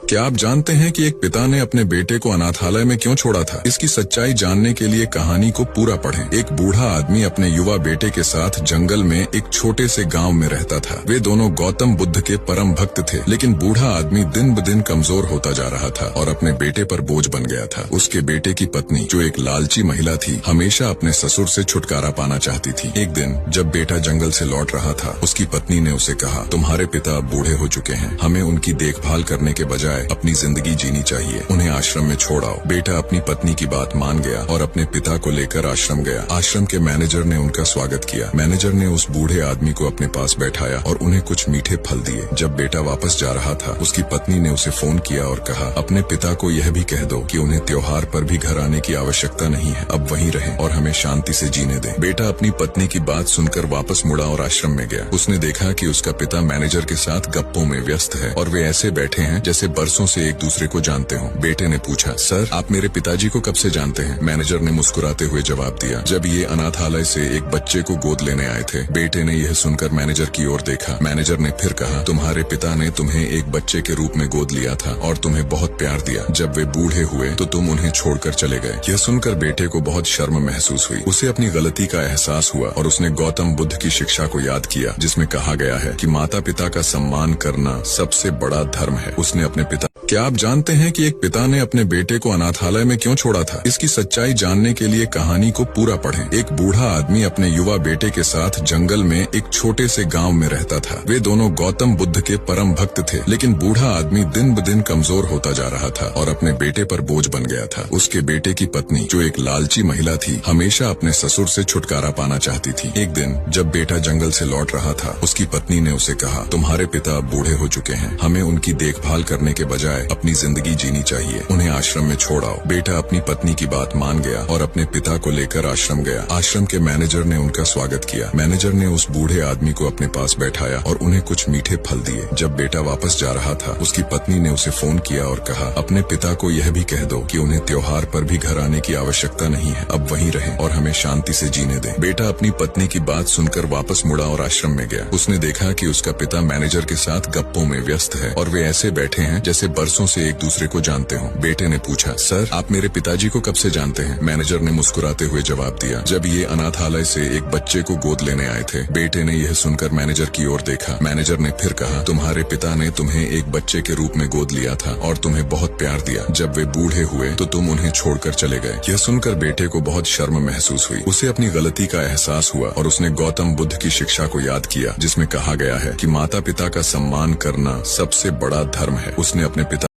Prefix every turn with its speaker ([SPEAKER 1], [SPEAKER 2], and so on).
[SPEAKER 1] क्या आप जानते हैं कि एक पिता ने अपने बेटे को अनाथालय में क्यों छोड़ा था? इसकी सच्चाई जानने के लिए कहानी को पूरा पढ़ें। एक बूढ़ा आदमी अपने युवा बेटे के साथ जंगल में एक छोटे से गांव में रहता था। वे दोनों गौतम बुद्ध के परम भक्त थे, लेकिन बूढ़ा आदमी दिन ब दिन कमजोर होता जा रहा था और अपने बेटे पर बोझ बन गया था। उसके बेटे की पत्नी, जो एक लालची महिला थी, हमेशा अपने ससुर से छुटकारा पाना चाहती थी। एक दिन जब बेटा जंगल से लौट रहा था, उसकी पत्नी ने उसे कहा, तुम्हारे पिता बूढ़े हो चुके हैं, हमें उनकी देखभाल करने के बजाय अपनी जिंदगी जीनी चाहिए, उन्हें आश्रम में छोड़ आओ। बेटा अपनी पत्नी की बात मान गया और अपने पिता को लेकर आश्रम गया। आश्रम के मैनेजर ने उनका स्वागत किया। मैनेजर ने उस बूढ़े आदमी को अपने पास बैठाया और उन्हें कुछ मीठे फल दिए। जब बेटा वापस जा रहा था, उसकी पत्नी ने उसे फोन किया और कहा, अपने पिता को यह भी कह दो कि उन्हें त्योहार पर भी घर आने की आवश्यकता नहीं है, अब वहीं रहें और हमें शांति से जीने दें। बेटा अपनी पत्नी की बात सुनकर वापस मुड़ा और आश्रम में गया। उसने देखा कि उसका पिता मैनेजर के साथ गप्पों में व्यस्त है और वे ऐसे बैठे हैं जैसे बरसों से एक दूसरे को जानते हो। बेटे ने पूछा, सर आप मेरे पिताजी को कब से जानते हैं? मैनेजर ने मुस्कुराते हुए जवाब दिया, जब ये अनाथालय से एक बच्चे को गोद लेने आए थे। बेटे ने यह सुनकर मैनेजर की ओर देखा। मैनेजर ने फिर कहा, तुम्हारे पिता ने तुम्हें एक बच्चे के रूप में गोद लिया था और तुम्हें बहुत प्यार दिया। जब वे बूढ़े हुए तो तुम उन्हें छोड़कर चले गए। यह सुनकर बेटे को बहुत शर्म महसूस हुई। उसे अपनी गलती का एहसास हुआ और उसने गौतम बुद्ध की शिक्षा को याद किया, जिसमें कहा गया है कि माता पिता का सम्मान करना सबसे बड़ा धर्म है। उसने अपने पिता क्या आप जानते हैं कि एक पिता ने अपने बेटे को अनाथालय में क्यों छोड़ा था? इसकी सच्चाई जानने के लिए कहानी को पूरा पढ़ें। एक बूढ़ा आदमी अपने युवा बेटे के साथ जंगल में एक छोटे से गांव में रहता था। वे दोनों गौतम बुद्ध के परम भक्त थे, लेकिन बूढ़ा आदमी दिन ब दिन कमजोर होता जा रहा था और अपने बेटे पर बोझ बन गया था। उसके बेटे की पत्नी, जो एक लालची महिला थी, हमेशा अपने ससुर से छुटकारा पाना चाहती थी। एक दिन जब बेटा जंगल से लौट रहा था, उसकी पत्नी ने उसे कहा, तुम्हारे पिता बूढ़े हो चुके हैं, हमें उनकी देखभाल करने के बजाय अपनी जिंदगी जीनी चाहिए, उन्हें आश्रम में छोड़ आओ। बेटा अपनी पत्नी की बात मान गया और अपने पिता को लेकर आश्रम गया। आश्रम के मैनेजर ने उनका स्वागत किया। मैनेजर ने उस बूढ़े आदमी को अपने पास बैठाया और उन्हें कुछ मीठे फल दिए। जब बेटा वापस जा रहा था, उसकी पत्नी ने उसे फोन किया और कहा, अपने पिता को यह भी कह दो कि उन्हें त्योहार पर भी घर आने की आवश्यकता नहीं है, अब वहीं रहें और हमें शांति से जीने दें। बेटा अपनी पत्नी की बात सुनकर वापस मुड़ा और आश्रम में गया। उसने देखा कि उसका पिता मैनेजर के साथ गप्पों में व्यस्त है और वे ऐसे बैठे हैं जैसे बरसों से एक दूसरे को जानते हो। बेटे ने पूछा, सर आप मेरे पिताजी को कब से जानते हैं? मैनेजर ने मुस्कुराते हुए जवाब दिया, जब ये अनाथालय से एक बच्चे को गोद लेने आए थे। बेटे ने यह सुनकर मैनेजर की ओर देखा। मैनेजर ने फिर कहा, तुम्हारे पिता ने तुम्हें एक बच्चे के रूप में गोद लिया था और तुम्हें बहुत प्यार दिया। जब वे बूढ़े हुए तो तुम उन्हें छोड़कर चले गए। यह सुनकर बेटे को बहुत शर्म महसूस हुई। उसे अपनी गलती का एहसास हुआ और उसने गौतम बुद्ध की शिक्षा को याद किया, जिसमें कहा गया है कि माता पिता का सम्मान करना सबसे बड़ा धर्म है। उसने अपने